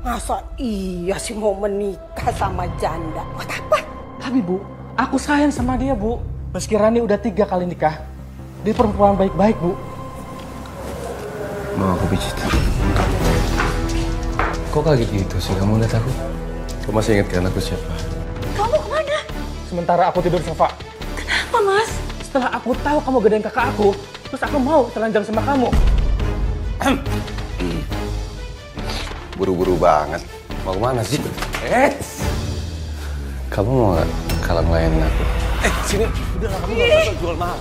Masa iya sih mau menikah sama janda? Buat apa? Tapi Bu, aku sayang sama dia Bu. Meski Rani udah 3 kali nikah, dia perempuan baik-baik Bu. Mau aku pijit? Kok kaget gitu sih? Kamu lihat aku? Kamu masih ingat kan aku siapa? Kamu kemana? Sementara aku tidur di sofa. Kenapa Mas? Setelah aku tahu kamu gedein kakak aku, terus aku mau telanjang sama kamu. Buru-buru banget. Mau kemana sih? Kamu mau gak kalah ngelayanin aku? Sini. Udah lah, kamu gak usah jual mahal.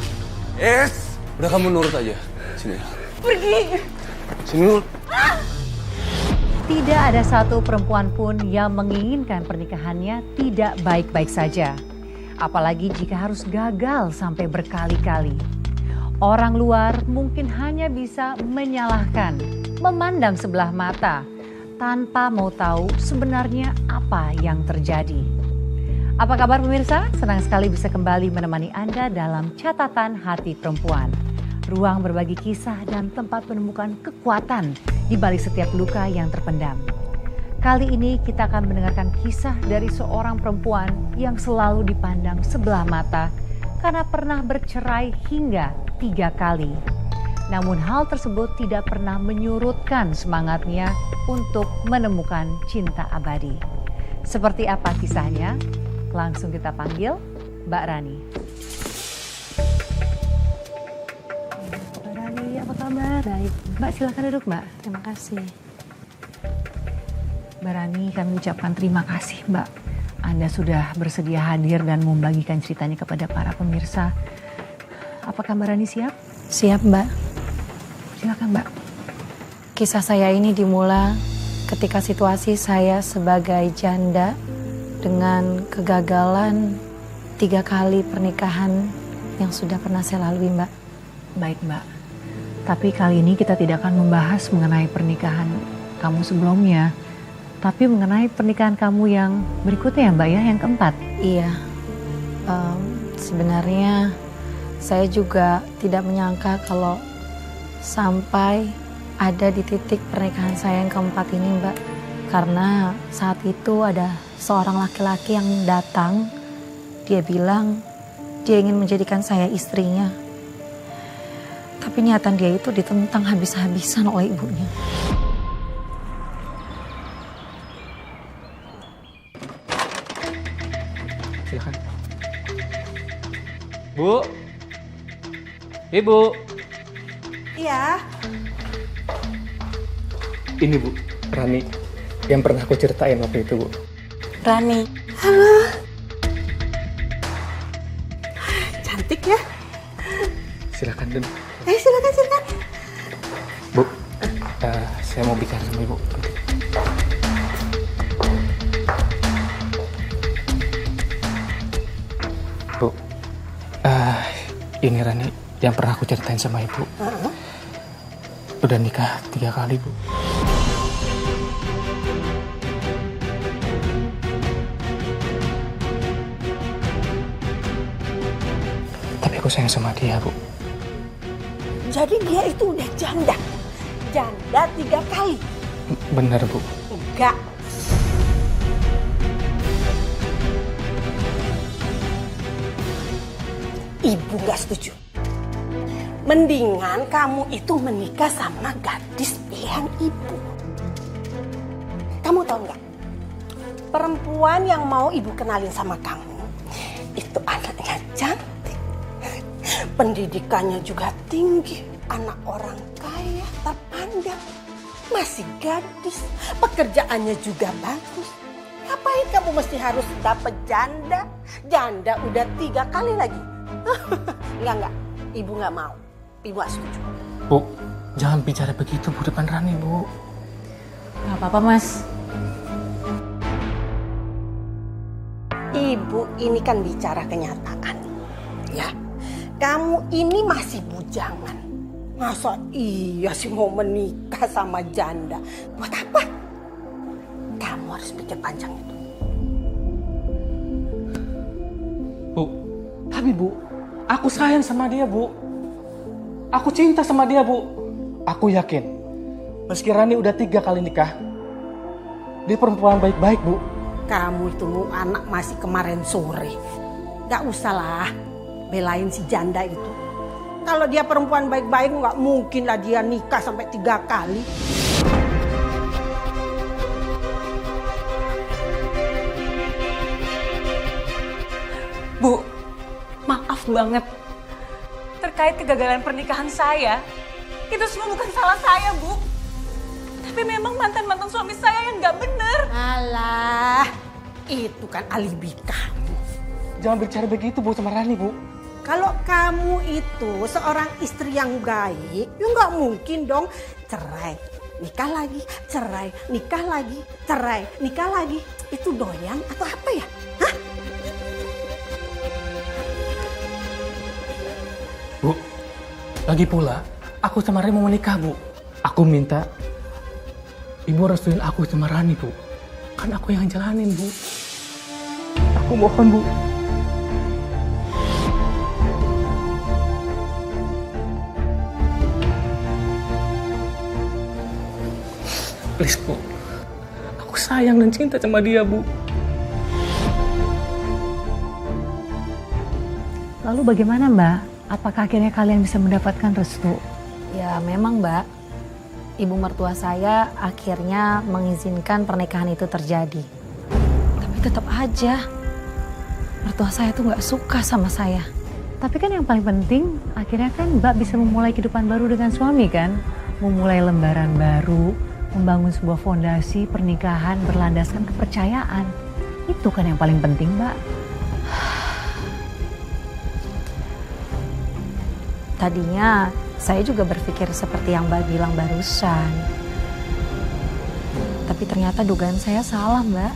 Udah kamu nurut aja. Sini. Pergi. Sini nurut. Tidak ada satu perempuan pun yang menginginkan pernikahannya tidak baik-baik saja. Apalagi jika harus gagal sampai berkali-kali. Orang luar mungkin hanya bisa menyalahkan, memandang sebelah mata, tanpa mau tahu sebenarnya apa yang terjadi. Apa kabar pemirsa? Senang sekali bisa kembali menemani Anda dalam Catatan Hati Perempuan. Ruang berbagi kisah dan tempat menemukan kekuatan di balik setiap luka yang terpendam. Kali ini kita akan mendengarkan kisah dari seorang perempuan yang selalu dipandang sebelah mata karena pernah bercerai hingga 3 kali. Namun hal tersebut tidak pernah menyurutkan semangatnya untuk menemukan cinta abadi. Seperti apa kisahnya? Langsung kita panggil Mbak Rani. Mbak Rani, apa kabar? Baik. Mbak silakan duduk Mbak. Terima kasih. Mbak Rani, kami ucapkan terima kasih Mbak. Anda sudah bersedia hadir dan membagikan ceritanya kepada para pemirsa. Apakah Mbak Rani siap? Siap, Mbak. Silakan Mbak. Kisah saya ini dimulai ketika situasi saya sebagai janda dengan kegagalan 3 kali pernikahan yang sudah pernah saya lalui, Mbak. Baik Mbak. Tapi kali ini kita tidak akan membahas mengenai pernikahan kamu sebelumnya. Tapi mengenai pernikahan kamu yang berikutnya ya Mbak ya, yang keempat. Iya, sebenarnya saya juga tidak menyangka kalau sampai ada di titik pernikahan saya yang keempat ini Mbak. Karena saat itu ada seorang laki-laki yang datang, dia bilang dia ingin menjadikan saya istrinya. Tapi niatan dia itu ditentang habis-habisan oleh ibunya. Silakan. Bu. Ibu. Iya. Ini Bu, Rani. Yang pernah aku ceritain waktu itu Bu. Rani, Halo. Cantik ya. Silakan duduk. Silakan. Bu, saya mau bicara sama Ibu. Bu, ini Rani yang pernah aku ceritain sama Ibu. Udah nikah 3 kali Bu. Tapi aku sayang sama dia Bu. Jadi dia itu udah janda. Janda 3 kali. Bener Bu. Enggak. Ibu gak setuju. Mendingan kamu itu menikah sama gadis pilihan ibu. Kamu tahu nggak? Perempuan yang mau ibu kenalin sama kamu itu anaknya cantik, pendidikannya juga tinggi, anak orang kaya, terpandang, masih gadis, pekerjaannya juga bagus. Ngapain kamu mesti harus dapet janda? Janda udah 3 kali lagi. Enggak, ibu nggak mau. Ibu gak setuju. Bu, jangan bicara begitu Bu depan Rani Bu. Gak apa-apa Mas. Ibu ini kan bicara kenyataan. Ya, kamu ini masih bujangan. Masa iya sih mau menikah sama janda? Buat apa? Kamu harus pikir panjang itu. Bu, tapi Bu, aku sayang sama dia Bu. Aku cinta sama dia Bu. Aku yakin, meski Rani udah 3 kali nikah, Dia perempuan baik-baik, Bu. Kamu itu anak masih kemarin sore. Gak usah lah belain si janda itu. Kalau dia perempuan baik-baik gak mungkin lah dia nikah sampai 3 kali. Bu, maaf banget. Terkait kegagalan pernikahan saya, itu semua bukan salah saya, Bu. Tapi memang mantan-mantan suami saya yang gak bener. Alah, itu kan alibi kamu. Jangan bicara begitu, Bu, sama Rani, Bu. Kalau kamu itu seorang istri yang baik, ya nggak mungkin dong cerai, nikah lagi, cerai, nikah lagi, cerai, nikah lagi. Itu doyan atau apa ya? Hah? Bu, lagi pula aku sama Rani mau menikah, Bu. Aku minta Ibu restuin aku sama Rani, Bu. Kan aku yang jalanin, Bu. Aku mohon, Bu. Please, Bu. Aku sayang dan cinta sama dia, Bu. Lalu bagaimana Mbak? Apakah akhirnya kalian bisa mendapatkan restu? Ya memang Mbak, ibu mertua saya akhirnya mengizinkan pernikahan itu terjadi. Tapi tetap aja, mertua saya tuh gak suka sama saya. Tapi kan yang paling penting, akhirnya kan Mbak bisa memulai kehidupan baru dengan suami kan? Memulai lembaran baru, membangun sebuah fondasi pernikahan berlandaskan kepercayaan. Itu kan yang paling penting, Mbak. Tadinya saya juga berpikir seperti yang Mbak bilang barusan. Tapi ternyata dugaan saya salah, Mbak.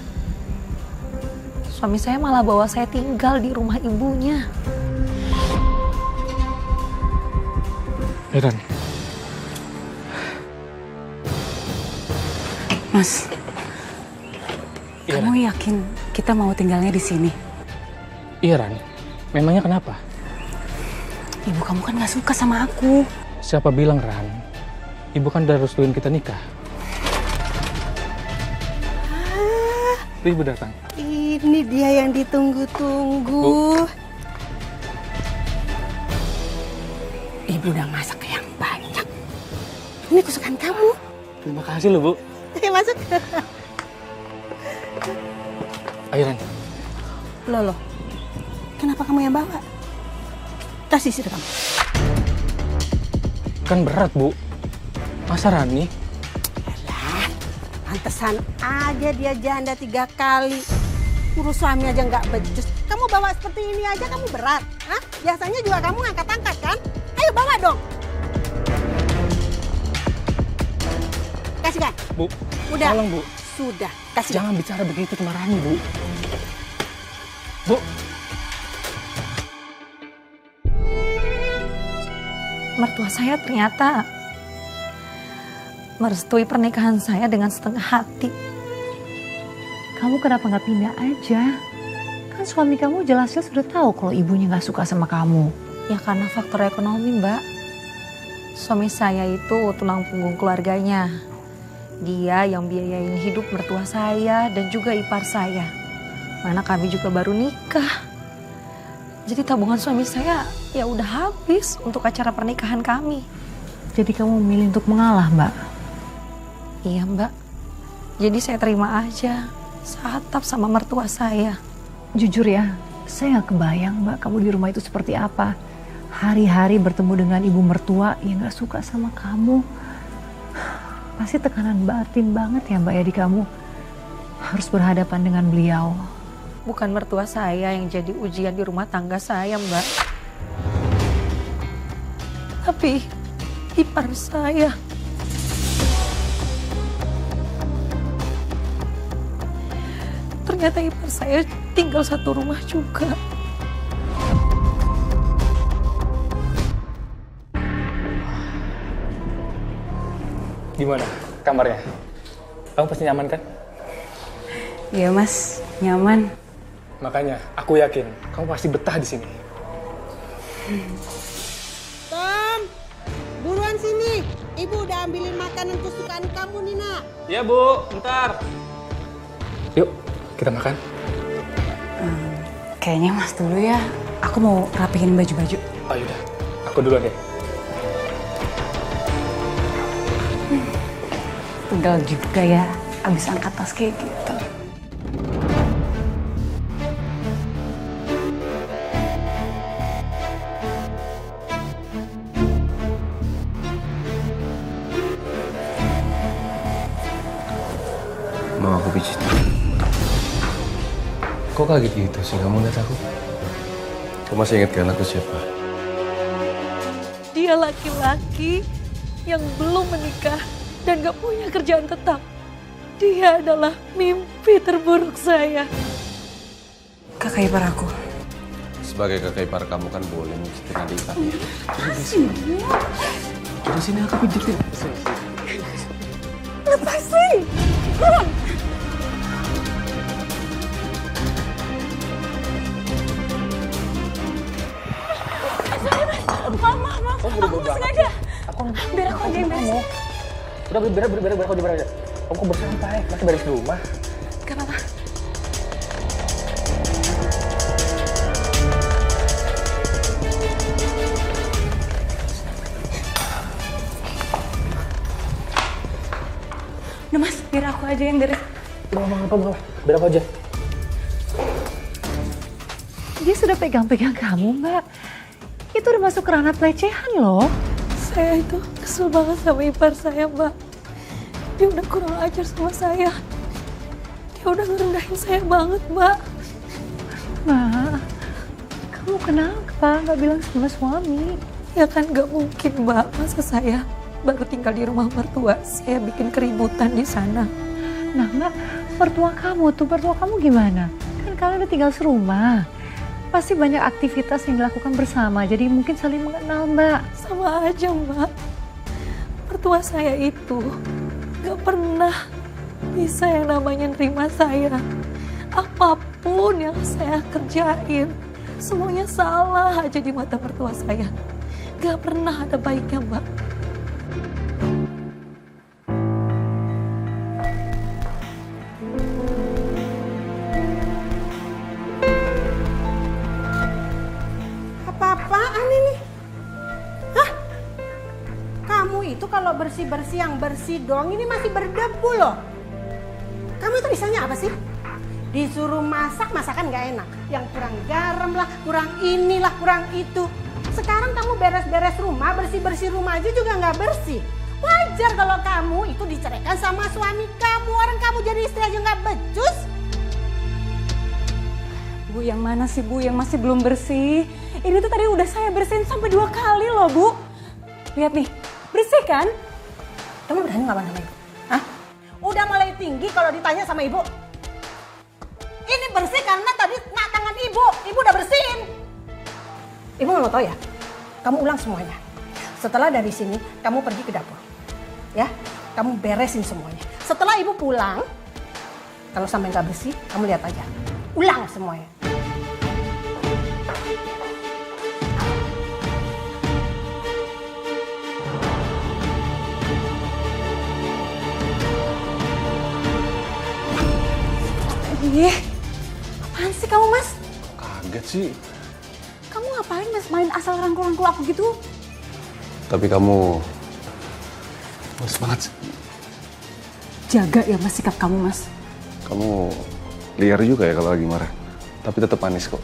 Suami saya malah bawa saya tinggal di rumah ibunya. Iran. Mas, kamu yakin kita mau tinggalnya di sini? Iya, Ran. Memangnya kenapa? Ibu kamu kan gak suka sama aku. Siapa bilang, Ran? Ibu kan udah restuin kita nikah. Ibu datang. Ini dia yang ditunggu-tunggu. Ibu udah masak yang banyak. Ini kesukaan kamu. Terima kasih loh, Bu. Ayo masuk. Ayo, Ran. Loh, kenapa kamu yang bawa? Kasih sih kamu. Kan berat, Bu. Masa Rani? Yalah, pantesan aja dia janda 3 kali. Urus suami aja nggak becus. Kamu bawa seperti ini aja kamu berat. Hah? Biasanya juga kamu angkat-angkat kan? Ayo bawa dong. Kasihkan. Bu, Udah. tolong, Bu. Sudah, kasih. Jangan bicara begitu sama Rani, Bu. Bu. Mertua saya ternyata merestui pernikahan saya dengan setengah hati. Kamu kenapa nggak pindah aja? Kan suami kamu jelas-jelas sudah tahu kalau ibunya nggak suka sama kamu. Ya karena faktor ekonomi, Mbak. Suami saya itu tulang punggung keluarganya. Dia yang biayain hidup mertua saya dan juga ipar saya. Mana kami juga baru nikah. Jadi tabungan suami saya ya udah habis untuk acara pernikahan kami. Jadi kamu memilih untuk mengalah, Mbak? Iya, Mbak. Jadi saya terima aja. Seatap sama mertua saya. Jujur ya, saya nggak kebayang, Mbak, kamu di rumah itu seperti apa. Hari-hari bertemu dengan ibu mertua yang nggak suka sama kamu. Pasti tekanan batin banget ya, Mbak, ya di kamu. Harus berhadapan dengan beliau. Bukan mertua saya yang jadi ujian di rumah tangga saya, Mbak. Tapi ipar saya. Ternyata ipar saya tinggal satu rumah juga. Gimana kamarnya? Kamu pasti nyaman kan? Iya Mas, nyaman. Makanya aku yakin kamu pasti betah di sini. Tom, buruan sini. Ibu udah ambilin makanan kesukaan kamu, Nina. Iya, Bu. Bentar. Yuk, kita makan. Kayaknya Mas dulu ya. Aku mau rapihin baju-baju. Oh yaudah, aku duluan deh. Pegal juga ya, abis angkat tas kayak gitu. Mau aku pijit. Kok kaget gitu sih kamu lihat aku? Kau masih ingat kan aku siapa? Dia laki-laki yang belum menikah dan gak punya kerjaan tetap. Dia adalah mimpi terburuk saya. Kakak ipar aku. Sebagai kakak ipar kamu kan boleh mijitin adik iparnya. Coba sini aku pijitin. Lepasin! Maaf, aku nggak sengaja. Biar aku aja yang beres. Udah beres aja. Kamu bersantai, masih beres di rumah. Gak apa-apa. Udah Mas, biar aku aja yang beres. Udah apa, biar aku aja. Dia sudah pegang-pegang kamu, Mbak. Itu udah masuk ke ranah pelecehan loh. Saya itu kesel banget sama ipar saya, Mbak. Dia udah kurang ajar sama saya. Dia udah ngerendahin saya banget, Mbak. Mbak, kamu kenapa nggak bilang sama suami? Ya kan gak mungkin, Mbak. Masa saya baru tinggal di rumah mertua, saya bikin keributan di sana. Nah, Mbak, mertua kamu gimana? Kan kalian udah tinggal serumah. Pasti banyak aktivitas yang dilakukan bersama, jadi mungkin saling mengenal, Mbak. Sama aja, Mbak. Mertua saya itu gak pernah bisa yang namanya nerima saya. Apapun yang saya kerjain, semuanya salah aja di mata mertua saya. Gak pernah ada baiknya, Mbak. Apa-apaan ini? Hah? Kamu itu kalau bersih-bersih yang bersih dong, ini masih berdebu loh. Kamu itu bisanya apa sih? Disuruh masak, masakan gak enak. Yang kurang garam lah, kurang inilah, kurang itu. Sekarang kamu beres-beres rumah, bersih-bersih rumah aja juga gak bersih. Wajar kalau kamu itu diceraikan sama suami kamu. Orang kamu jadi istri aja gak becus. Bu, yang mana sih Bu yang masih belum bersih? Ini tuh tadi udah saya bersihin sampai 2 kali loh Bu. Lihat nih, bersih kan? Kamu berani ngelawan sama ibu? Hah? Udah mulai tinggi kalau ditanya sama ibu. Ini bersih karena tadi kena tangan ibu. Ibu udah bersihin. Ibu nggak mau tahu ya? Kamu ulang semuanya. Setelah dari sini, kamu pergi ke dapur. Ya, kamu beresin semuanya. Setelah ibu pulang, kalau sampai nggak bersih, kamu lihat aja. Ulang semuanya. Ih, apaan sih kamu Mas? Kaget sih. Kamu ngapain Mas main asal rangkul-rangkul aku gitu? Tapi kamu males banget sih. Jaga ya Mas sikap kamu Mas. Kamu liar juga ya kalau lagi marah. Tapi tetap manis kok.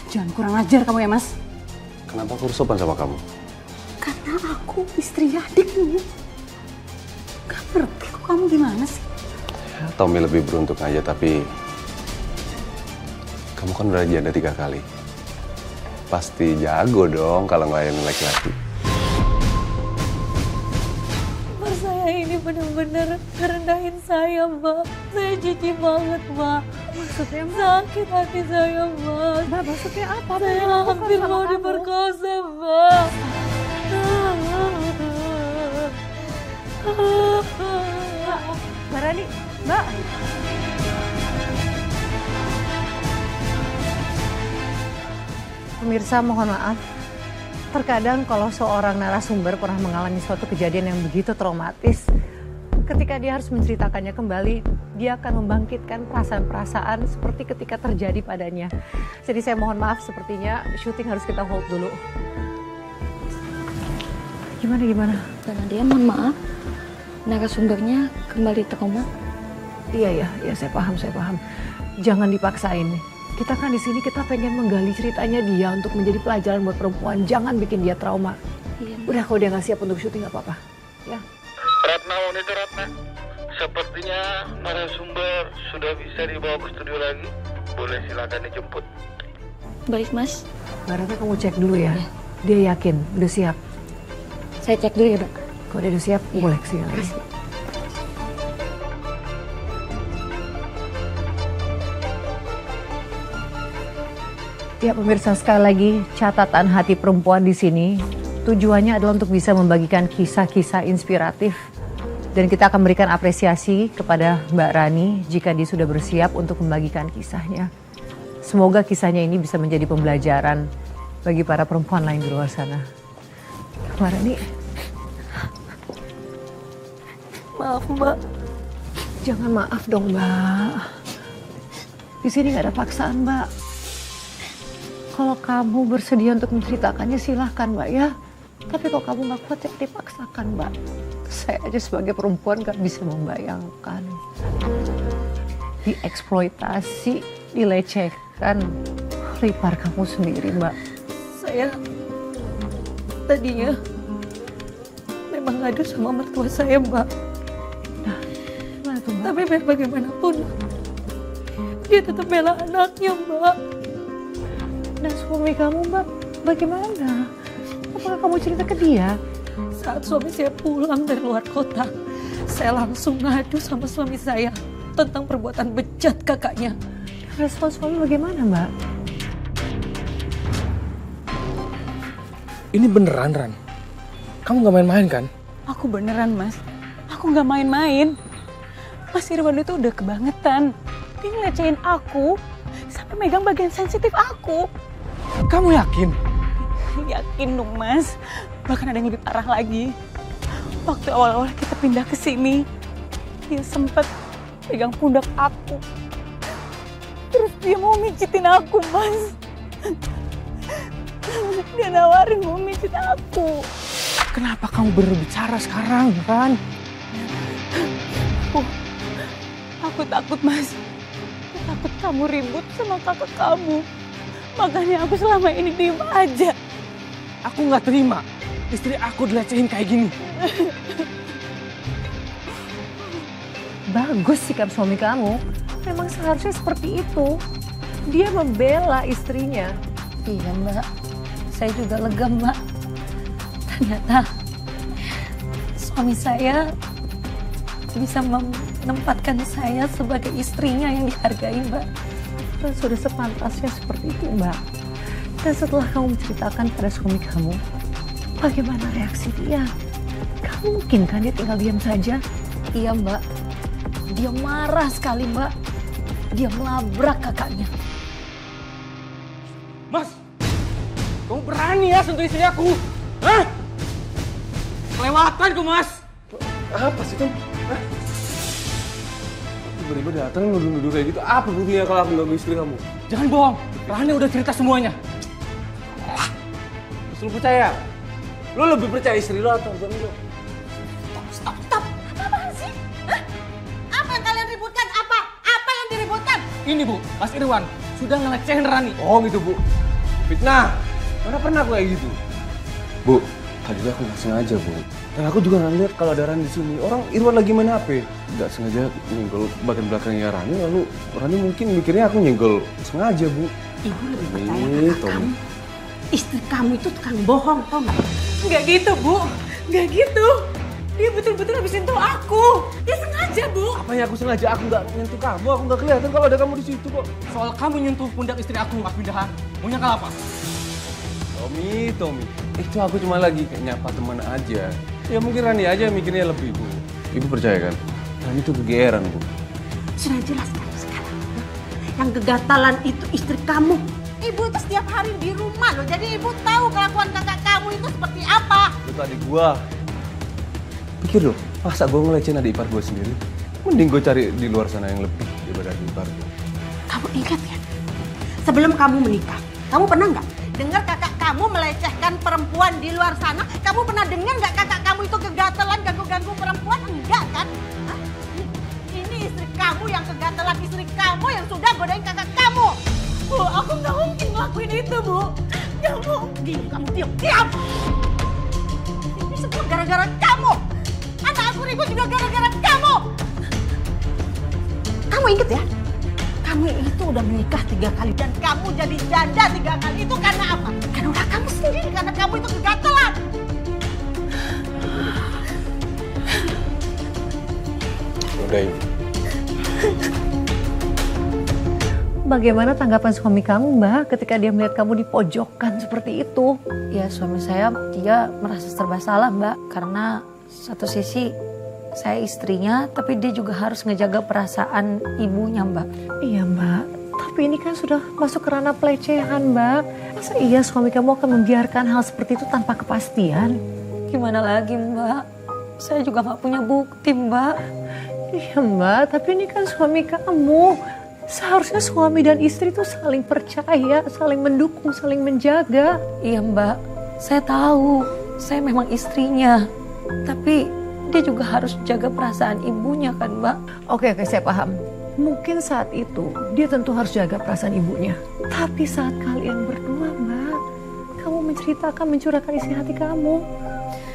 Jangan kurang ajar kamu ya Mas. Kenapa aku harus sopan sama kamu? Karena aku istri adikmu. Gak ngerti kok kamu gimana sih? Ya, Tommy lebih beruntung aja, tapi kamu kan udah janda 3 kali. Pasti jago dong kalau ngelayanin laki-laki. Mas saya ini benar-benar ngerendahin saya, Mbak. Saya jijik banget, Mbak. Maksudnya, Mbak? Sakit hati saya, Mbak. Mbak, maksudnya apa? Saya hampir mau diperkosa, Mbak. Mbak Rani, Mbak. Pemirsa mohon maaf, terkadang kalau seorang narasumber pernah mengalami suatu kejadian yang begitu traumatis, Ketika dia harus menceritakannya kembali, dia akan membangkitkan perasaan-perasaan seperti ketika terjadi padanya. Jadi saya mohon maaf, sepertinya syuting harus kita hold dulu. Gimana? Mbak Nadia, mohon maaf. Narasumbernya kembali trauma. Iya, saya paham. Jangan dipaksain. Kita kan di sini kita pengen menggali ceritanya dia untuk menjadi pelajaran buat perempuan. Jangan bikin dia trauma. Iya. Udah, kalau dia nggak siap untuk syuting nggak apa-apa. Ya. Ratna, wanita Ratna. Sepertinya narasumber sudah bisa dibawa ke studio lagi. Boleh silakan dijemput. Baik, Mas. Mbak Ratna, kamu cek dulu ya. Dia yakin, udah siap. Saya cek dulu ya, Mbak. Kalau dia udah siap, boleh kesini lagi. Ya pemirsa, sekali lagi catatan hati perempuan di sini tujuannya adalah untuk bisa membagikan kisah-kisah inspiratif, dan kita akan berikan apresiasi kepada Mbak Rani jika dia sudah bersiap untuk membagikan kisahnya. Semoga kisahnya ini bisa menjadi pembelajaran bagi para perempuan lain di luar sana. Mbak Rani. Maaf, Mbak. Jangan maaf dong, Mbak. Di sini nggak ada paksaan, Mbak. Kalau kamu bersedia untuk menceritakannya silahkan, Mbak ya. Tapi kalau kamu nggak kuat, jangan dipaksakan, Mbak. Saya aja sebagai perempuan nggak bisa membayangkan. Dieksploitasi, dilecehkan, ripar kamu sendiri, Mbak. Saya tadinya memang ngadu sama mertua saya, Mbak. Gimana tuh, Mbak? Tapi biar bagaimanapun, dia tetap bela anaknya, Mbak. Dan suami kamu, Mbak, bagaimana? Apakah kamu cerita ke dia? Saat suami saya pulang dari luar kota, saya langsung ngadu sama suami saya tentang perbuatan bejat kakaknya. Respon suami bagaimana, Mbak? Ini beneran, Ran? Kamu gak main-main kan? Aku beneran, Mas. Aku nggak main-main. Mas Irwan itu udah kebangetan. Dia ngelecehin aku sampai megang bagian sensitif aku. Kamu yakin? Yakin dong, Mas. Bahkan ada yang lebih parah lagi. Waktu awal-awal kita pindah ke sini, dia sempat pegang pundak aku. Terus dia mau mijitin aku, Mas. Dia nawarin mau mijit aku. Kenapa kamu berbicara sekarang, Ran? Aku takut, Mas. Aku takut kamu ribut sama kakak kamu. Makanya aku selama ini diem aja. Aku nggak terima istri aku dilecehin kayak gini. Bagus sikap suami kamu. Memang seharusnya seperti itu. Dia membela istrinya. Iya, Mbak. Saya juga lega, Mbak. Ternyata suami saya bisa menempatkan saya sebagai istrinya yang dihargai, Mbak. Dan sudah sepantasnya seperti itu, Mbak. Dan setelah kamu menceritakan pada suami kamu, bagaimana reaksi dia? Gak mungkin kan dia tinggal diam saja? Iya, Mbak. Dia marah sekali, Mbak. Dia melabrak kakaknya. Mas, kamu berani ya sentuh istri aku? Hah? Kelewatan kau, Mas. Apa sih, Tom? Hah? Tiba-tiba datang nuduh-nuduh kayak gitu. Apa buktinya kalau aku ganggu istri kamu? Jangan bohong. Rani udah cerita semuanya. Terus lu percaya? Lu lebih percaya istri lu atau suami lu? Stop. Apaan sih? Hah? Apa yang kalian ributkan? Apa yang diributkan? Ini Bu, Mas Irwan sudah ngelecehin Rani. Oh gitu, Bu. Fitnah. Mana pernah aku kayak gitu? Bu, tadi aku nggak sengaja, Bu. Dan aku juga nggak lihat kalau ada Rani di sini. Orang Irwan lagi main HP. Nggak sengaja nyenggol bagian belakangnya Rani, lalu Rani mungkin mikirnya aku nyenggol sengaja, Bu. Ibu lebih percaya kakak kamu. Istri kamu itu tukang bohong, tau nggak? Nggak gitu, Bu. Nggak gitu. Dia betul-betul habis sentuh aku. Dia sengaja, Bu. Apanya aku sengaja? Aku nggak nyentuh kamu, aku nggak kelihatan kalau ada kamu di situ kok. Soal kamu nyentuh pundak istri aku pas pindahan, mau nyangka apa? Tommy. Itu aku cuma lagi kayak nyapa teman aja. Ya mungkin Rani aja mikirnya lebih, Bu. Ibu percaya kan? Rani itu kegeeran, Bu. Sudah jelas kamu sekarang. Yang gegatalan itu istri kamu. Ibu itu setiap hari di rumah loh. Jadi ibu tahu kelakuan kakak kamu itu seperti apa. Itu tadi gua. Pikir loh, Masa gue ngelecehin adik ipar gue sendiri? Mending gue cari di luar sana yang lebih daripada adik ipar gue. Kamu ingat ya? Sebelum kamu menikah, kamu pernah nggak dengar kakak kamu melecehkan perempuan di luar sana? Kamu pernah dengar nggak kakak kamu itu kegatelan ganggu-ganggu perempuan? Enggak kan? Hah? Ini istri kamu yang kegatelan, istri kamu yang sudah godain kakak kamu. Bu, aku nggak mungkin ngelakuin itu, Bu. Nggak mungkin. Kamu diam. Ini semua gara-gara kamu. Anak aku ribut juga gara-gara kamu. Kamu inget ya? Kamu itu udah menikah 3 kali dan kamu jadi janda 3 kali. Itu karena apa? Karena ulah kamu sendiri, karena kamu itu kegatelan. Udah Ibu. Bagaimana tanggapan suami kamu, Mbak, ketika dia melihat kamu dipojokkan seperti itu? Ya suami saya, dia merasa serba salah Mbak. Karena satu sisi saya istrinya, tapi dia juga harus ngejaga perasaan ibunya Mbak. Iya, Mbak. Tapi ini kan sudah masuk ke ranah pelecehan, Mbak. Masa iya suami kamu akan membiarkan hal seperti itu tanpa kepastian? Gimana lagi Mbak? Saya juga gak punya bukti Mbak. Iya, Mbak. Tapi ini kan suami kamu. Seharusnya suami dan istri itu saling percaya, saling mendukung, saling menjaga. Iya Mbak, saya tahu. Saya memang istrinya. Tapi dia juga harus jaga perasaan ibunya kan Mbak. Oke, saya paham. Mungkin saat itu dia tentu harus jaga perasaan ibunya. Tapi saat kalian berdua, Mbak, kamu menceritakan, mencurahkan isi hati kamu.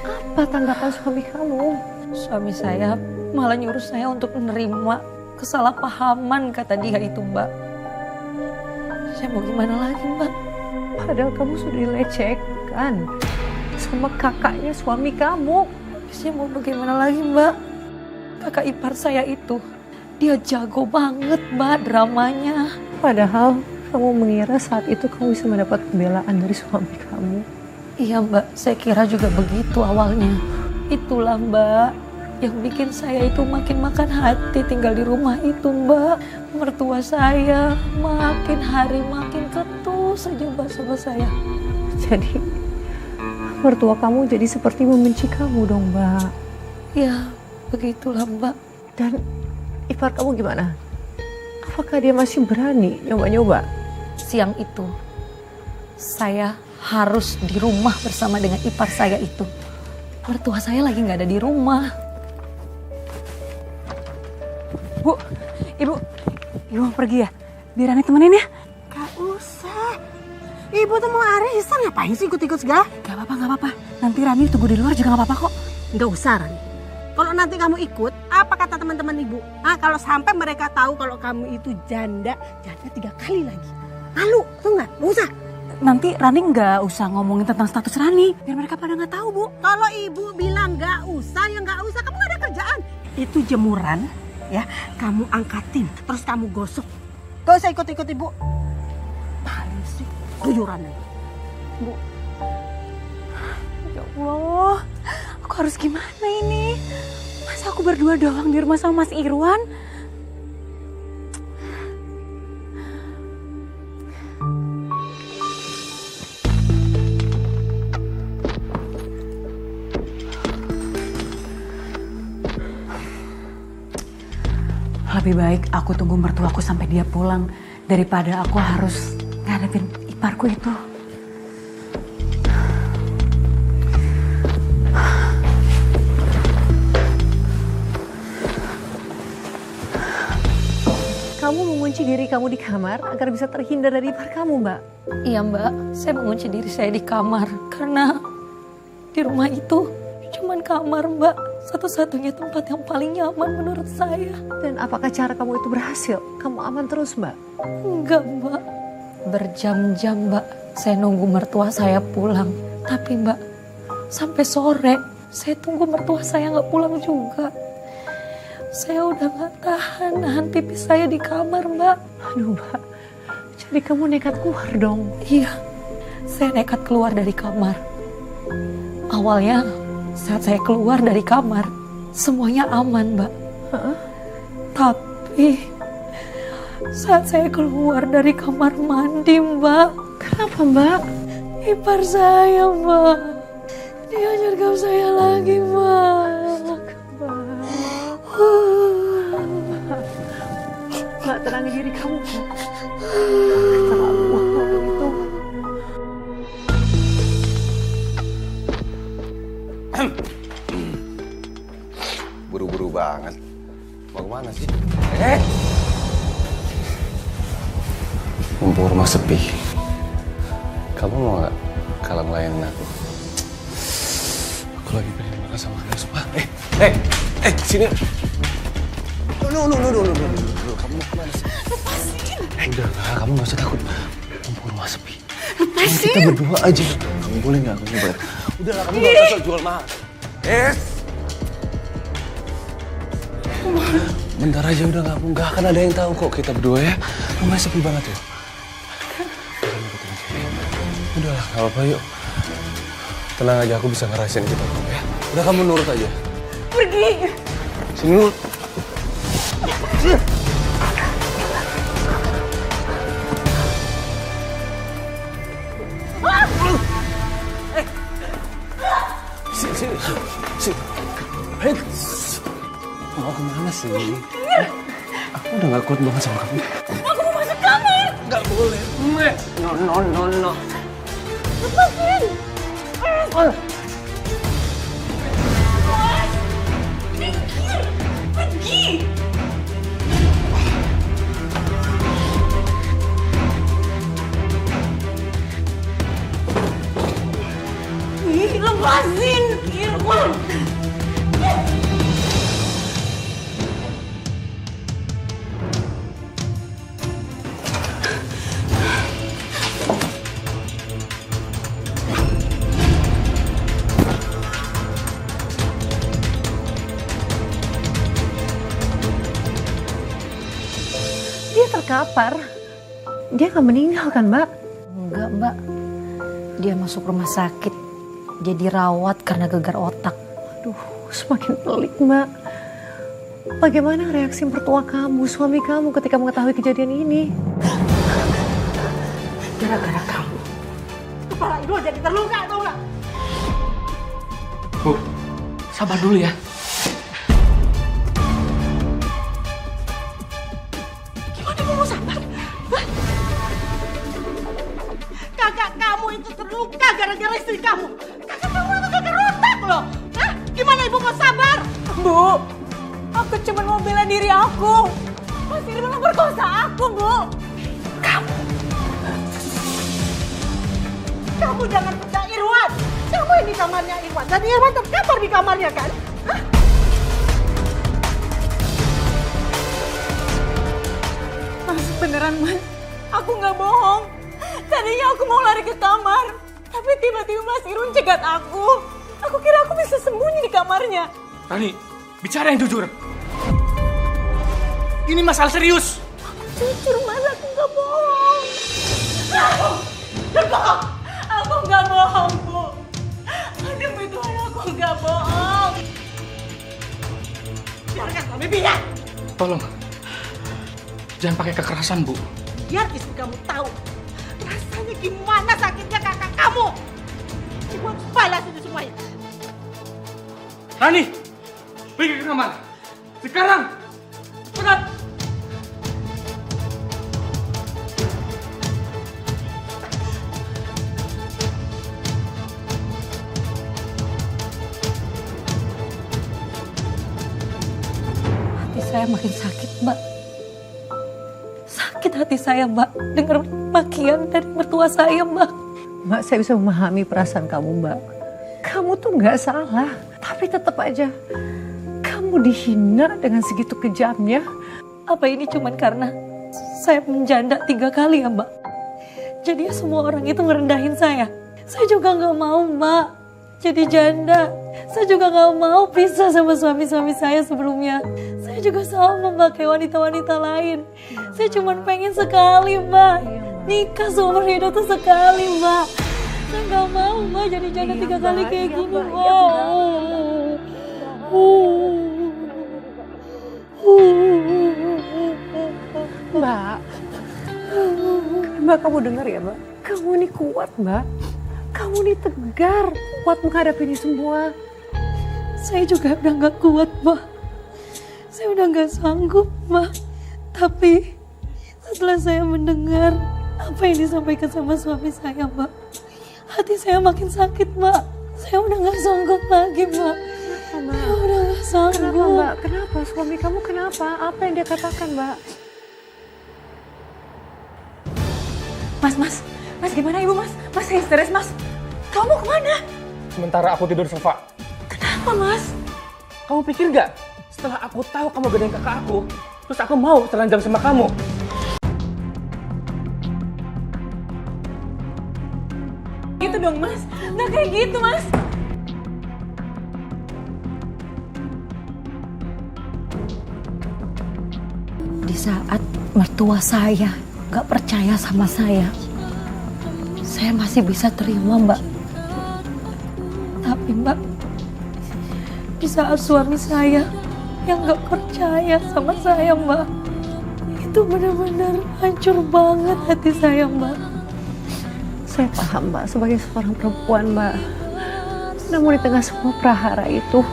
Apa tanggapan suami kamu? Suami saya malah nyuruh saya untuk menerima kesalahpahaman kata dia itu Mbak. Saya mau gimana lagi Mbak? Padahal kamu sudah dilecehkan sama kakaknya suami kamu. Saya mau bagaimana lagi Mbak? Kakak ipar saya itu, dia jago banget Mbak dramanya. Padahal kamu mengira saat itu kamu bisa mendapat pembelaan dari suami kamu. Iya Mbak, saya kira juga begitu awalnya. Itulah Mbak yang bikin saya itu makin makan hati tinggal di rumah itu Mbak. Mertua saya makin hari makin ketus saja Mbak sama saya. Jadi mertua kamu jadi seperti membenci kamu dong Mbak. Ya begitulah Mbak. Dan ipar kamu gimana? Apakah dia masih berani nyoba-nyoba? Siang itu saya harus di rumah bersama dengan ipar saya itu. Mertua saya lagi gak ada di rumah. Bu, Ibu mau pergi ya? Biar Rani temenin ya? Gak usah. Ibu tuh mau arisan, ngapain sih ikut-ikut segala? Gak apa-apa. Nanti Rani tunggu di luar juga gak apa-apa kok. Gak usah, Rani. Kalau nanti kamu ikut, apa kata teman-teman ibu? Kalau sampai mereka tahu kalau kamu itu janda 3 kali lagi. Malu, tuh nggak? Gak usah. Nanti Rani gak usah ngomongin tentang status Rani. Biar mereka pada gak tahu, Bu. Kalau ibu bilang gak usah, ya gak usah. Kamu gak ada kerjaan. Itu jemuran, ya. Kamu angkatin, terus kamu gosok. Gak usah ikut-ikut ibu. Paling sih, keluyuran. Bu. Ya Allah, aku harus gimana ini? Masa aku berdua doang di rumah sama Mas Irwan? Lebih baik aku tunggu mertuaku sampai dia pulang daripada aku harus ngadepin iparku itu. Kamu mengunci diri kamu di kamar agar bisa terhindar dari ipar kamu, Mbak. Iya Mbak, saya mengunci diri saya di kamar karena di rumah itu cuman kamar Mbak. Satu-satunya tempat yang paling nyaman menurut saya. Dan apakah cara kamu itu berhasil? Kamu aman terus, Mbak? Enggak Mbak, berjam-jam Mbak saya nunggu mertua saya pulang. Tapi Mbak, sampai sore saya tunggu mertua saya gak pulang juga. Saya udah gak tahan nahan pipis saya di kamar Mbak. Aduh Mbak, jadi kamu nekat keluar dong? Iya, saya nekat keluar dari kamar. Awalnya saat saya keluar dari kamar, semuanya aman Mbak. Tapi saat saya keluar dari kamar mandi Mbak. Kenapa Mbak? Ipar saya Mbak, dia nyergap saya lagi Mbak. Mbak, tenangin diri kamu. Keterlaluan orang itu. Buru-buru banget. Mau kemana sih? Mumpung rumah sepi. Kamu mau gak kalau ngelayanin aku? Aku lagi pengen makan sama kalian semua. Sini. No. Kamu mau kemana sih? Lepasin. Udah lah, kamu gak usah takut. Mumpung rumah sepi. Lepasin. Kita berdua aja. Kamu boleh gak aku nyobain? Udah lah, kamu gak usah jual mahal. Bentar aja udah, nggak akan ada yang tahu kok kita berdua ya. Rumahnya sepi banget ya. Udah lah, nggak apa-apa yuk. Tenang aja, aku bisa ngerasain kita kok ya. Udah, kamu nurut aja. Pergi. Sini nurut. Sini. Mau kemana sih? Aku udah gak kuat banget sama kamu. Aku mau masuk kamar. Gak boleh. No. Lepasin. Pergi. Lepasin. Irwan. Dia terkapar. Dia nggak meninggal kan, Mbak? Enggak, Mbak. Dia masuk rumah sakit. Dia dirawat karena gegar otak. Aduh, semakin pelik, Mbak. Bagaimana reaksi mertua kamu, suami kamu ketika mengetahui kejadian ini? Gara-gara kamu. Kepala Irwan jadi terluka, tau gak? Bu, sabar dulu ya. Gimana kamu mau sabar? Hah? Kakak kamu itu terluka gara-gara istri kamu. Kakak kamu itu gegar otak loh. Hah? Gimana ibu mau sabar? Bu, aku cuma mau bela diri aku. Mas Irwan memperkosa aku, Bu. Kamu jangan percaya Irwan. Kamu yang di kamarnya Irwan. Dan Irwan terkapar di kamarnya kan? Hah? Mas, beneran Mas. Aku nggak bohong. Tadinya aku mau lari ke kamar. Tapi tiba-tiba Mas Irwan cegat aku. Aku kira aku bisa sembunyi di kamarnya. Rani, bicara yang jujur. Ini masalah serius. Jujur Mas, aku nggak bohong. Bohong. Aku nggak bohong, Bu. Demi Tuhan, aku nggak bohong. Biarkan kami biar. Tolong, jangan pakai kekerasan, Bu. Biar istri kamu tahu rasanya gimana sakitnya kakak kamu. Ibu harus balas itu semuanya. Rani, pergi ke kamar. Sekarang, cepat. Hati saya makin sakit, Mbak. Sakit hati saya, Mbak. Dengar makian dari mertua saya, Mbak. Mbak, saya bisa memahami perasaan kamu, Mbak. Kamu tuh nggak salah, tapi tetap aja kamu dihina dengan segitu kejamnya. Apa ini cuman karena saya menjanda 3 kali ya, Mbak? Jadi semua orang itu ngerendahin saya. Saya juga nggak mau, Mbak, jadi janda. Saya juga nggak mau pisah sama suami-suami saya sebelumnya. Saya juga sama Mbak kayak wanita-wanita lain. Saya cuma pengen sekali, Mbak. Nikah seumur hidup tuh sekali, Mbak. Saya nggak mau, Mbak, jadi janda 3 kali kayak gini, Mbak. Mbak, kamu dengar ya, Mbak? Kamu ini kuat, Mbak. Kamu ini tegar, kuat menghadapi ini semua. Saya juga udah gak kuat, Mbak. Saya udah gak sanggup, Mbak. Tapi Setelah saya mendengar apa yang disampaikan sama suami saya, Mbak, hati saya makin sakit, Mbak. Saya udah gak sanggup lagi, Mbak. Saya udah gak sanggup. Kenapa, Mbak? Kenapa? Suami kamu kenapa? Apa yang dia katakan, Mbak? Mas gimana ibu mas? Mas saya stres mas. Kamu kemana? Sementara aku tidur di sofa. Kenapa mas? Kamu pikir gak? Setelah aku tahu kamu gedein kakak aku, terus aku mau telanjang sama kamu. Gitu dong mas. Nggak kayak gitu mas. Di saat mertua saya gak percaya sama saya masih bisa terima, Mbak. Tapi Mbak, di saat suami saya yang gak percaya sama saya, Mbak, itu benar-benar hancur banget hati saya, Mbak. Saya paham, Mbak, sebagai seorang perempuan, Mbak. Namun di tengah semua prahara itu,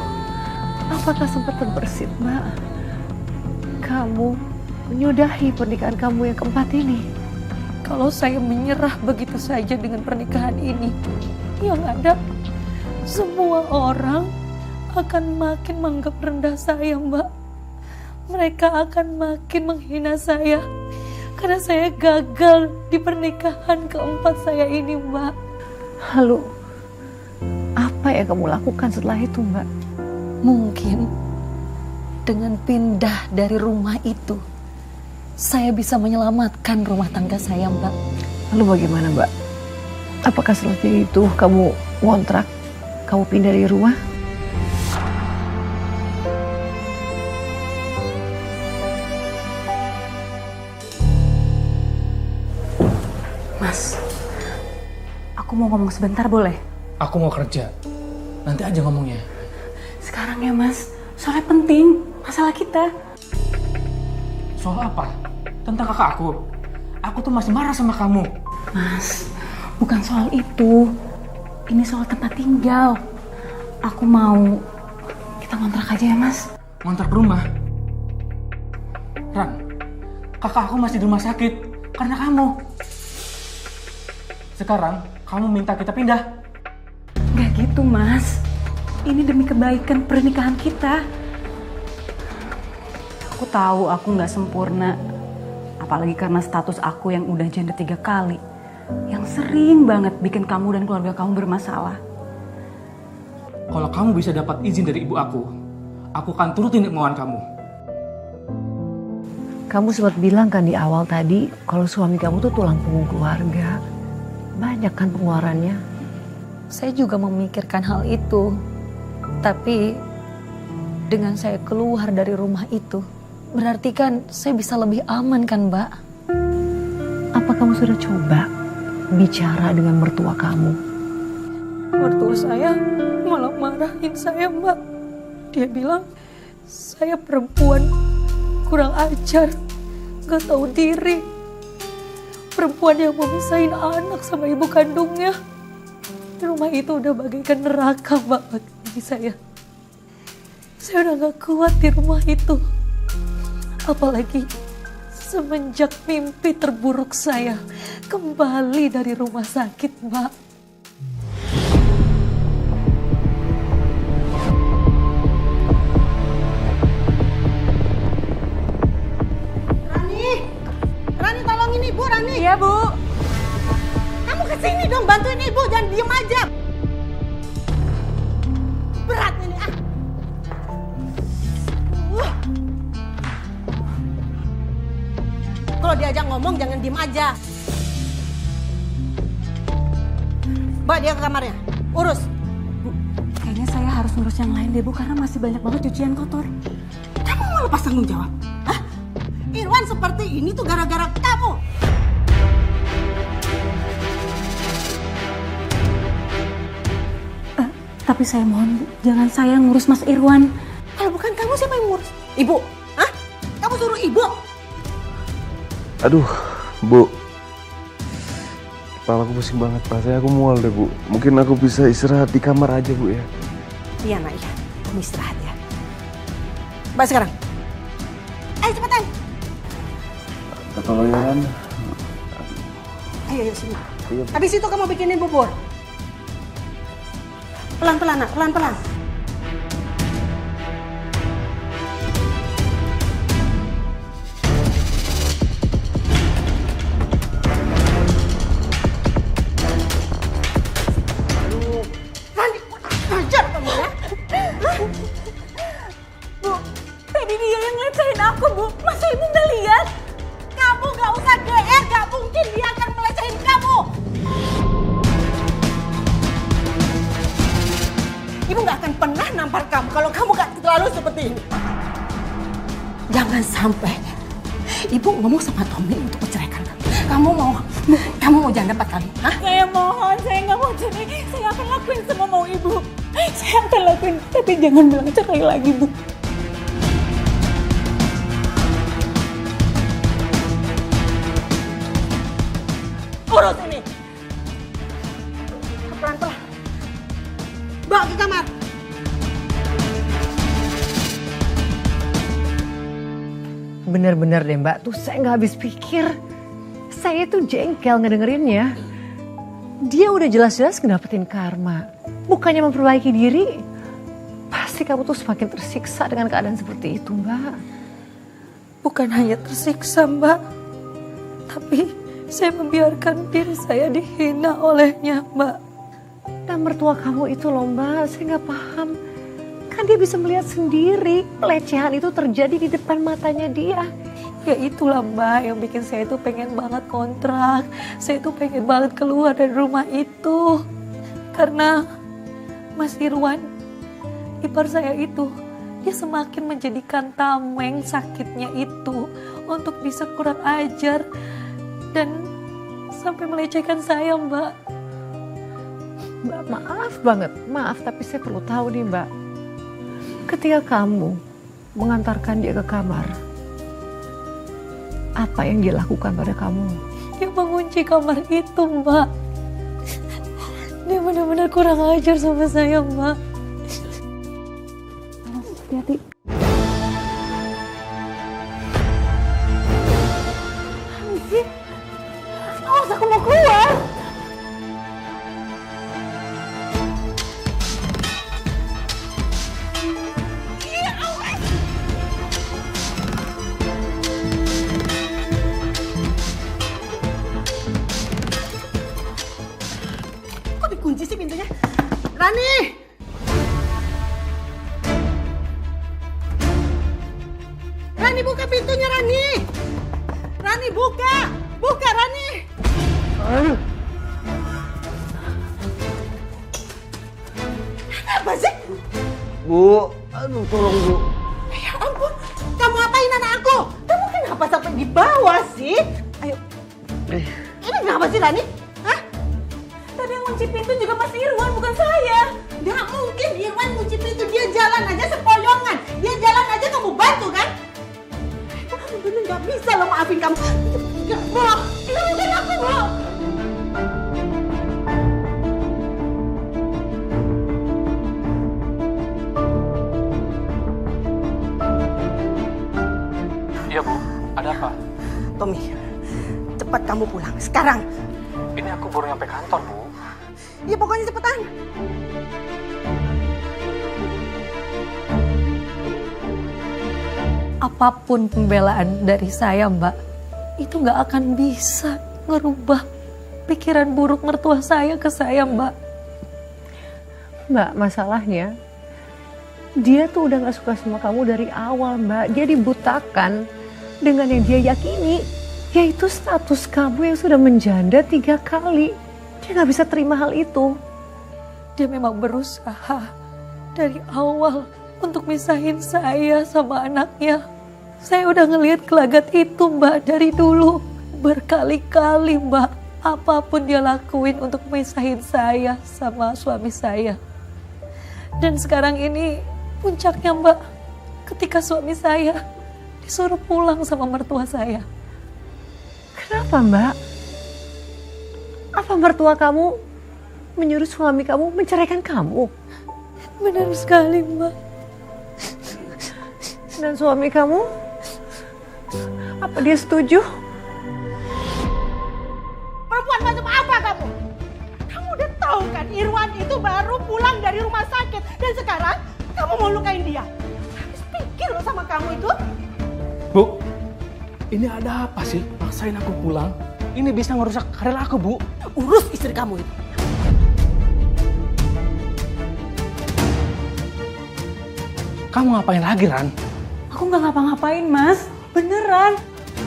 apakah sempat terbersit, Mbak? Kamu menyudahi pernikahan kamu yang keempat ini. Kalau saya menyerah begitu saja dengan pernikahan ini, yang ada semua orang akan makin menganggap rendah saya, Mbak. Mereka akan makin menghina saya karena saya gagal di pernikahan keempat saya ini, Mbak. Lalu, apa yang kamu lakukan setelah itu, Mbak? Mungkin dengan pindah dari rumah itu, saya bisa menyelamatkan rumah tangga saya, Mbak. Lalu bagaimana, Mbak? Apakah setelah itu kamu ngontrak, kamu pindah dari rumah? Mas, aku mau ngomong sebentar boleh? Aku mau kerja. Nanti aja ngomongnya. Sekarang ya mas, soalnya penting masalah kita. Soal apa? Tentang kakak aku. Aku tuh masih marah sama kamu. Mas, bukan soal itu. Ini soal tempat tinggal. Aku mau kita ngontrak aja ya mas. Ngontrak rumah. Ran, kakak aku masih di rumah sakit karena kamu. Sekarang kamu minta kita pindah. Gak gitu mas. Ini demi kebaikan pernikahan kita. Aku tahu aku gak sempurna. Apalagi karena status aku yang udah janda 3 kali. Yang sering banget bikin kamu dan keluarga kamu bermasalah. Kalau kamu bisa dapat izin dari ibu aku akan turutin kemauan kamu. Kamu sempat bilang kan di awal tadi kalau suami kamu tuh tulang punggung keluarga. Banyak kan pengeluarannya. Saya juga memikirkan hal itu. Tapi dengan saya keluar dari rumah itu, berarti kan saya bisa lebih aman kan, Mbak? Apa kamu sudah coba bicara dengan mertua kamu? Mertua saya malah marahin saya, Mbak. Dia bilang saya perempuan kurang ajar, gak tahu diri. Perempuan yang memisahin anak sama ibu kandungnya. Rumah itu udah bagaikan neraka, Mbak, bagi saya. Saya udah gak kuat di rumah itu. Apalagi semenjak mimpi terburuk saya kembali dari rumah sakit, Mbak. Rani tolongin ibu, Rani. Iya bu. Kamu kesini dong, bantuin ibu, jangan diem aja. Berat ini ah. Kalau diajak ngomong jangan diem aja. Bawa dia ke kamarnya, urus. Bu, kayaknya saya harus ngurus yang lain deh bu, karena masih banyak banget cucian kotor. Kamu mau lepas tanggung jawab? Hah? Irwan seperti ini tuh gara-gara kamu. Tapi saya mohon bu, jangan saya ngurus Mas Irwan. Kalau bukan kamu siapa yang ngurus? Ibu? Hah? Kamu suruh ibu? Aduh, Bu. Kepala aku pusing banget, rasanya aku mual deh, Bu. Mungkin aku bisa istirahat di kamar aja, Bu ya. Iya nak ya, kamu istirahat ya. Mbak sekarang. Ayo cepetan. Keteloyan. Ayo sini. Iya. Habis itu kamu bikinin bubur. Pelan-pelan nak, pelan-pelan. Rani, ajar kamu ya. Bu, tadi dia yang ngelecehin aku, Bu. Masa ibu nggak lihat? Kamu gak usah GR, gak mungkin dia akan melecehin kamu. Ibu gak akan pernah nampar kamu kalau kamu gak terlalu seperti ini. Jangan sampai ibu ngomong sama Tommy untuk menceraikan kamu. Kamu mau janda 4 kali? Hah? Saya mohon, saya nggak mau cerai. Saya akan lakuin semua mau ibu. Saya akan lakuin, tapi jangan bilang cerai lagi, Bu. Urus ini. Pelan-pelan. Bawa ke kamar. Bener-bener deh Mbak, tuh saya nggak habis pikir. Saya tuh jengkel ngedengerinnya. Dia udah jelas-jelas ngedapetin karma. Bukannya memperbaiki diri. Pasti kamu tuh semakin tersiksa dengan keadaan seperti itu Mbak. Bukan hanya tersiksa Mbak, tapi saya membiarkan diri saya dihina olehnya Mbak. Dan mertua kamu itu loh Mbak, saya nggak paham. Kan dia bisa melihat sendiri pelecehan itu terjadi di depan matanya dia. Ya itulah Mbak yang bikin saya tuh pengen banget kontrak. Saya tuh pengen banget keluar dari rumah itu. Karena Mas Irwan, ipar saya itu, dia semakin menjadikan tameng sakitnya itu untuk bisa kurang ajar. Dan sampai melecehkan saya Mbak. Mbak maaf banget, maaf tapi saya perlu tahu nih Mbak. Ketika kamu mengantarkan dia ke kamar, apa yang dia lakukan pada kamu? Dia mengunci kamar itu Mbak. Dia benar-benar kurang ajar sama saya Mbak. Hati-hati. Awas, aku mau keluar. Kok dikunci sih pintunya? Rani! Rani buka pintunya Rani! Rani buka! Buka Rani! Apa sih? Bu, aduh tolong Bu. Ya ampun, kamu apain anak aku? Kamu kenapa sampai di bawah sih? Ayo. Ini kenapa sih Rani? Hah? Tadi yang kunci pintu juga Mas Irwan, bukan saya. Gak mungkin Irwan kunci pintu, dia jalan aja sepoyongan. Dia jalan aja kamu bantu kan? Kamu bener gak bisa loh maafin kamu. Gak, Bu. Ini bukan aku, Bu. Iya Bu, ada apa? Tommy, cepat kamu pulang sekarang. Ini aku baru nyampe kantor Bu. Ya pokoknya cepetan. Apapun pembelaan dari saya Mbak, itu gak akan bisa ngerubah pikiran buruk mertua saya ke saya Mbak. Mbak, masalahnya dia tuh udah gak suka sama kamu dari awal Mbak. Dia dibutakan dengan yang dia yakini, yaitu status kamu yang sudah menjanda 3 kali. Dia gak bisa terima hal itu. Dia memang berusaha dari awal untuk misahin saya sama anaknya. Saya udah ngelihat gelagat itu Mbak dari dulu. Berkali-kali Mbak, apapun dia lakuin untuk misahin saya sama suami saya. Dan sekarang ini puncaknya Mbak, ketika suami saya disuruh pulang sama mertua saya. Kenapa Mbak? Apa mertua kamu menyuruh suami kamu menceraikan kamu? Benar sekali Mbak. Dan suami kamu, apa dia setuju perempuan macam apa kamu? Kamu udah tahu kan Irwan itu baru pulang dari rumah sakit. Dan sekarang kamu mau lukain dia. Habis pikir loh sama kamu itu. Bu, ini ada apa sih? Maksain aku pulang. Ini bisa ngerusak karir aku, Bu. Urus istri kamu itu. Kamu ngapain lagi, Ran? Aku nggak ngapa-ngapain, Mas. Beneran.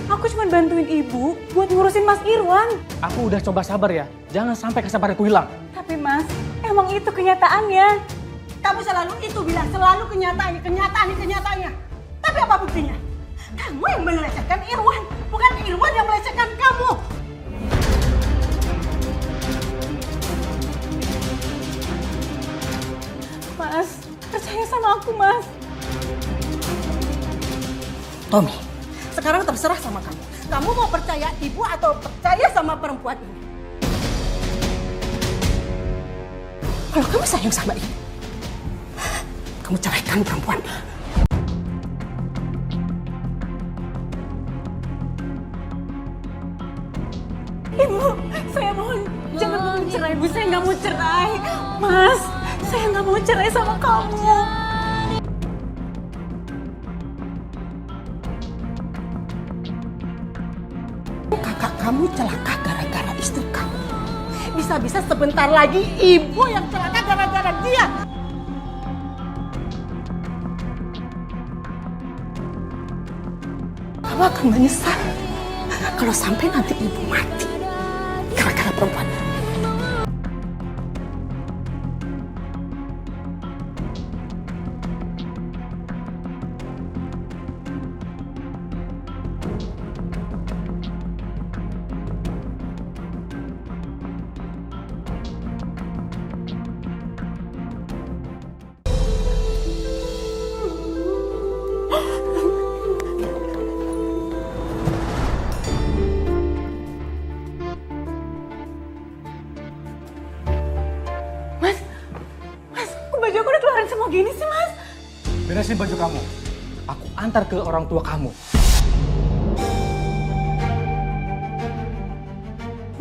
Aku cuma bantuin ibu buat ngurusin Mas Irwan. Aku udah coba sabar ya. Jangan sampai kesabaranku hilang. Tapi Mas, emang itu kenyataannya. Kamu selalu itu bilang, selalu kenyataannya. Tapi apa buktinya? Kamu yang melecehkan Irwan, bukan Irwan yang melecehkan kamu. Mas, percaya sama aku, Mas. Tommy, sekarang terserah sama kamu. Kamu mau percaya ibu atau percaya sama perempuan ini? Kalau kamu sayang sama ibu, kamu ceraikan perempuan. Ibu, saya mohon jangan mau cerai, Bu. Saya nggak mau cerai. Mas, saya nggak mau cerai sama kamu. Kakak kamu celaka gara-gara istri kamu. Bisa-bisa sebentar lagi ibu yang celaka gara-gara dia. Kamu akan menyesal kalau sampai nanti ibu mati gara-gara perempuan. Baju aku udah keluarin semua gini sih, Mas. Beresin baju kamu. Aku antar ke orang tua kamu.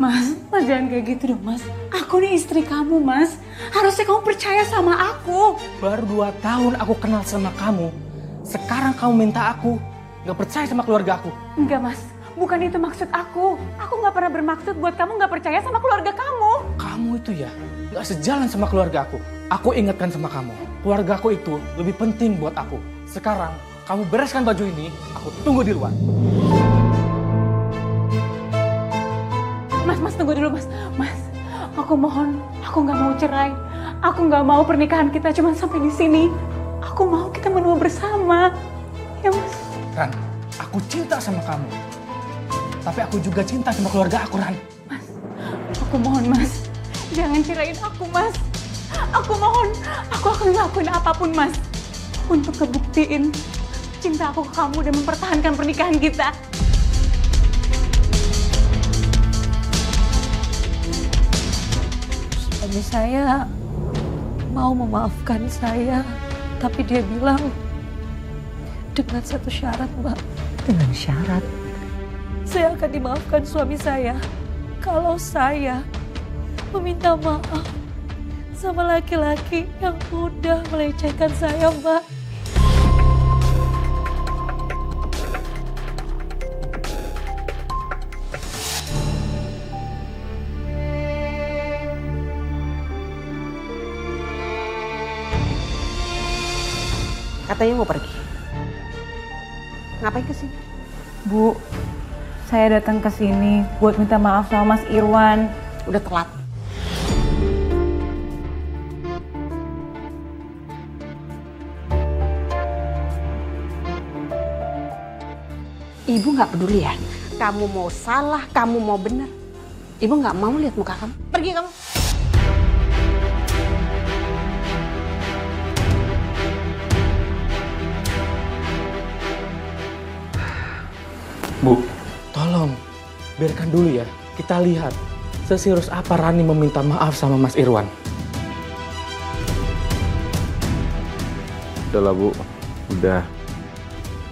Mas jangan kayak gitu dong, Mas. Aku nih istri kamu, Mas. Harusnya kamu percaya sama aku. Baru 2 tahun aku kenal sama kamu. Sekarang kamu minta aku nggak percaya sama keluarga aku. Enggak, Mas. Bukan itu maksud aku. Aku nggak pernah bermaksud buat kamu nggak percaya sama keluarga kamu. Kamu itu ya nggak sejalan sama keluarga aku. Aku ingatkan sama kamu, keluarga aku itu lebih penting buat aku. Sekarang kamu bereskan baju ini, aku tunggu di luar. Mas tunggu dulu, Mas. Mas, aku mohon, aku nggak mau cerai. Aku nggak mau pernikahan kita cuma sampai di sini. Aku mau kita menua bersama. Ya, Mas. Ran, aku cinta sama kamu. Tapi aku juga cinta sama keluarga aku, Ran. Mas, aku mohon, Mas. Jangan ceraiin aku, Mas. Aku mohon, aku akan ngelakuin apapun, Mas. Untuk ngebuktiin cinta aku ke kamu dan mempertahankan pernikahan kita. Suami saya mau memaafkan saya, tapi dia bilang dengan satu syarat, Mbak. Dengan syarat? Saya akan dimaafkan suami saya kalau saya meminta maaf sama laki-laki yang udah melecehkan saya, Mbak. Katanya mau pergi. Ngapain kesini? Bu, saya datang ke sini buat minta maaf sama Mas Irwan. Udah telat. Ibu nggak peduli ya. Kamu mau salah, kamu mau benar. Ibu nggak mau lihat muka kamu. Pergi kamu. Bu, tolong biarkan dulu ya. Kita lihat seserius apa Rani meminta maaf sama Mas Irwan. Udah lah, Bu. Udah.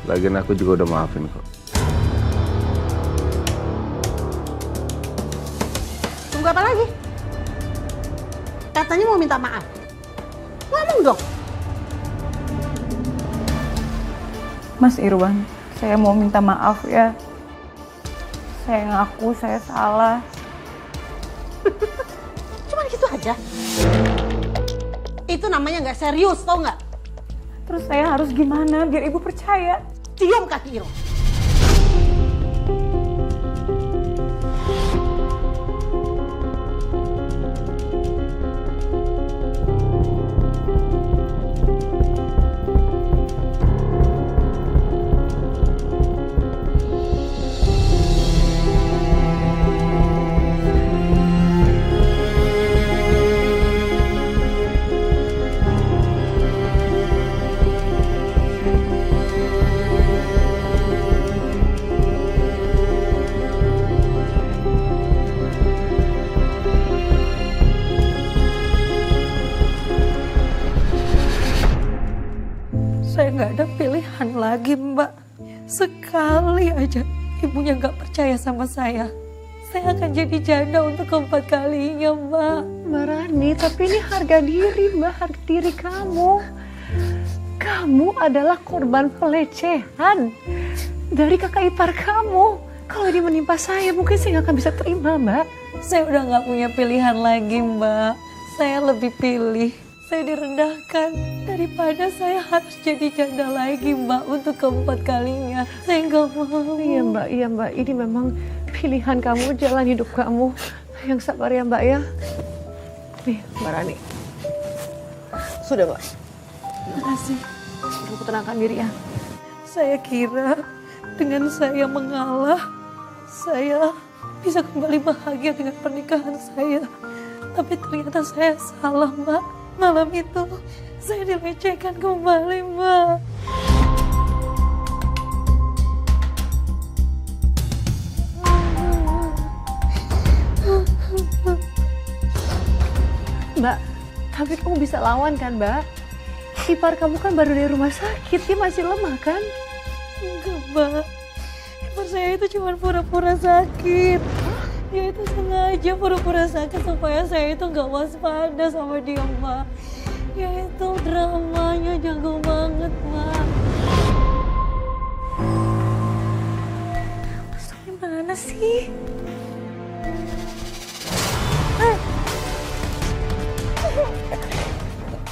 Lagian aku juga udah maafin kok. apa lagi? Katanya mau minta maaf. Ngomong dong. Mas Irwan, saya mau minta maaf ya. Saya ngaku saya salah. Cuman gitu aja. Itu namanya nggak serius, tau nggak? Terus saya harus gimana biar ibu percaya? Cium kaki Iro. Saya nggak ada pilihan lagi, Mbak. Sekali aja ibunya nggak percaya sama saya akan jadi janda untuk keempat kalinya, Mbak. Mbak Rani, tapi ini harga diri, Mbak, harga diri kamu. Kamu adalah korban pelecehan dari kakak ipar kamu. Kalau ini menimpa saya, mungkin saya nggak akan bisa terima, Mbak. Saya udah nggak punya pilihan lagi, Mbak. Saya lebih pilih saya direndahkan daripada saya harus jadi janda lagi, Mbak, untuk keempat kalinya. Saya nggak mau. Iya, Mbak. Ini memang pilihan kamu, jalan hidup kamu. Yang sabar ya, Mbak ya. Nih, Mbak Rani. Sudah, Mbak. Terima kasih. Aku tenangkan diri ya. Saya kira dengan saya mengalah, saya bisa kembali bahagia dengan pernikahan saya. Tapi ternyata saya salah, Mbak. Malam itu saya dilecehkan kembali, Mbak. Mbak, tapi kamu bisa lawan kan, Mbak? Ipar kamu kan baru dari rumah sakit, dia masih lemah kan? Enggak, Mbak. Ipar saya itu cuma pura-pura sakit. Dia itu sengaja pura-pura sakit supaya saya itu nggak waspada sama dia, Mbak. Dia itu dramanya jago banget, Mbak. Masuk gimana sih?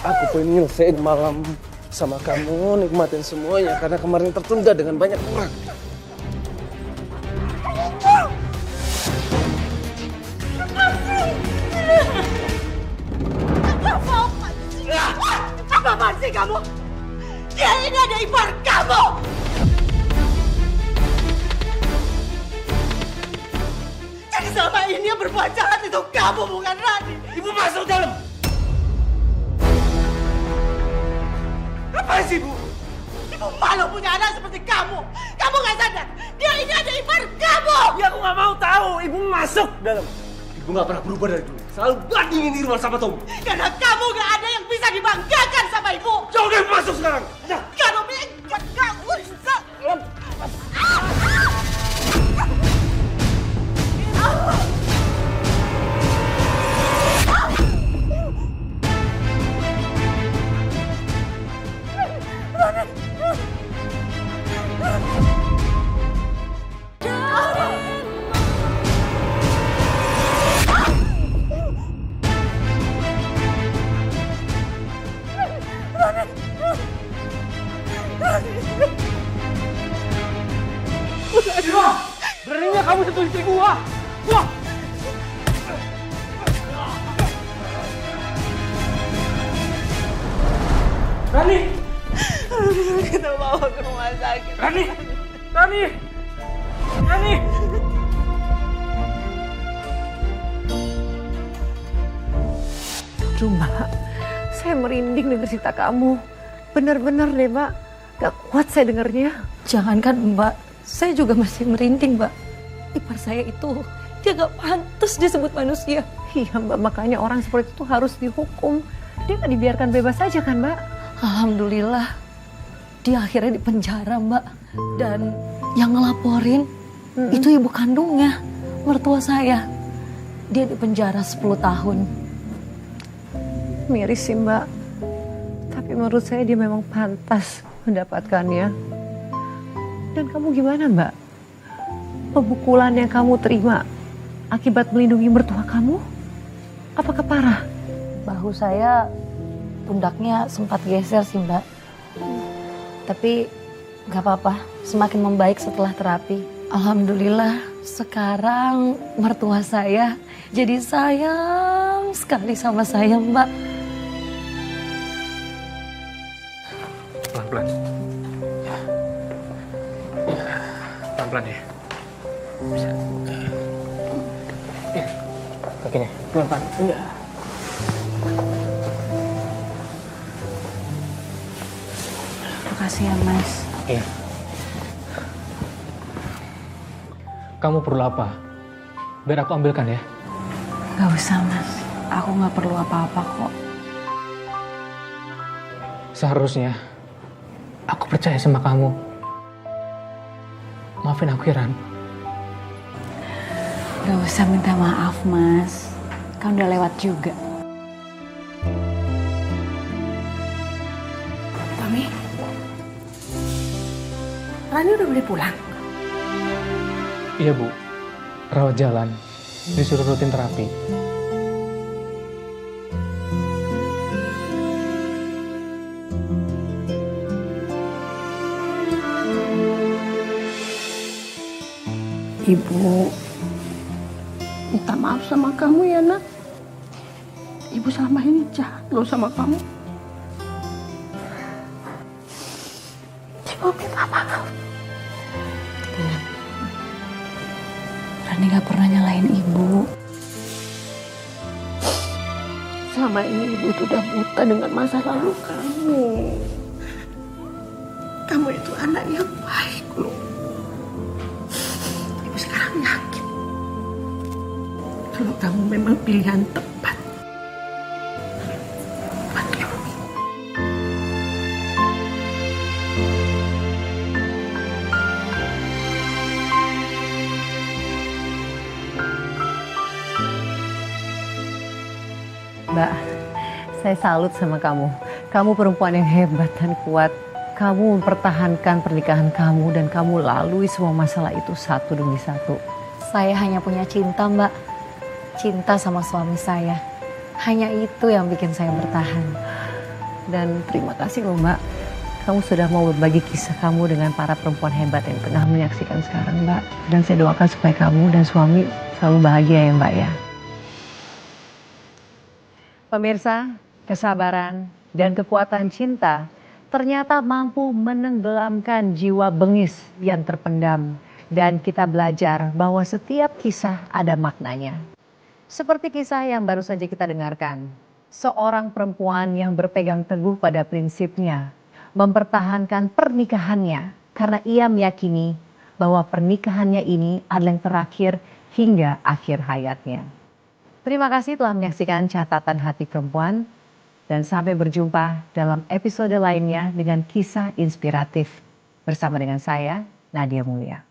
Aku pengen nyelesain malam sama kamu, nikmatin semuanya karena kemarin tertunda dengan banyak orang. Apa sih kamu? Dia ini ada ipar kamu! Jadi selama ini yang berbuat jahat itu kamu, bukan Rani. Ibu masuk dalam. Apa sih, Bu? Ibu malu punya anak seperti kamu. Kamu gak sadar, dia ini ada ipar kamu! Ya aku gak mau tahu. Ibu masuk dalam. Ibu gak pernah berubah dari dulu. Selalu bandingin Irwan sama Tommy. Karena kamu gak ada yang bisa dibanggakan sama ibu. Jauh deh, masuk sekarang. Ya. Kalau mengikat kamu bisa. Beraninya kamu sentuh istri gua. Wah! Rani! Kita bawa ke rumah sakit. Rani! Rani! Rani! Aduh, Mbak. Saya merinding dengar cerita kamu. Benar-benar deh, Mbak. Gak kuat saya dengarnya. Jangankan Mbak, saya juga masih merinding, Mbak. Ipar saya itu, dia gak pantas disebut manusia. Iya, Mbak. Makanya orang seperti itu harus dihukum. Dia gak dibiarkan bebas saja kan, Mbak? Alhamdulillah, dia akhirnya di penjara, Mbak. Dan yang ngelaporin itu ibu kandungnya, mertua saya. dia dipenjara 10 tahun. Miris sih Mbak, tapi menurut saya dia memang pantas mendapatkannya. Dan kamu gimana Mbak? Pemukulan yang kamu terima akibat melindungi mertua kamu, apakah parah? Bahu saya, pundaknya sempat geser sih Mbak. Tapi gak apa-apa, semakin membaik setelah terapi. Alhamdulillah, sekarang mertua saya jadi sayang sekali sama saya Mbak. Pelan-pelan. Ya. Pelan-pelan ya. Bisa. Ya. Kakinya. Pelan-pelan. Iya. Makasih ya Mas. Iya. Kamu perlu apa? Biar aku ambilkan ya. Gak usah Mas, aku gak perlu apa-apa kok. Seharusnya aku percaya sama kamu. Maafin aku ya, Ran. Gak usah minta maaf Mas, kan udah lewat juga. Tommy, Rani udah boleh pulang? Iya, Bu. Rawat jalan. Disuruh rutin terapi. Ibu minta maaf sama kamu ya nak. Ibu selama ini jahat loh sama kamu. Ibu minta maaf. Rani gak pernah nyalain ibu. Selama ini ibu itu udah buta dengan masa lalu kamu. Kamu itu anak yang baik loh. Ibu sekarang yakin kalau kamu memang pilihan tepat buat Romi. Mbak, saya salut sama kamu. Kamu perempuan yang hebat dan kuat. Kamu mempertahankan pernikahan kamu dan kamu lalui semua masalah itu satu demi satu. Saya hanya punya cinta Mbak, cinta sama suami saya. Hanya itu yang bikin saya bertahan. Dan terima kasih loh Mbak. Kamu sudah mau berbagi kisah kamu dengan para perempuan hebat yang tengah menyaksikan sekarang Mbak. Dan saya doakan supaya kamu dan suami selalu bahagia ya Mbak ya. Pemirsa, kesabaran dan kekuatan cinta ternyata mampu menenggelamkan jiwa bengis yang terpendam. Dan kita belajar bahwa setiap kisah ada maknanya. Seperti kisah yang baru saja kita dengarkan. Seorang perempuan yang berpegang teguh pada prinsipnya, mempertahankan pernikahannya karena ia meyakini bahwa pernikahannya ini adalah yang terakhir hingga akhir hayatnya. Terima kasih telah menyaksikan Catatan Hati Perempuan dan sampai berjumpa dalam episode lainnya dengan kisah inspiratif bersama dengan saya, Nadia Mulia.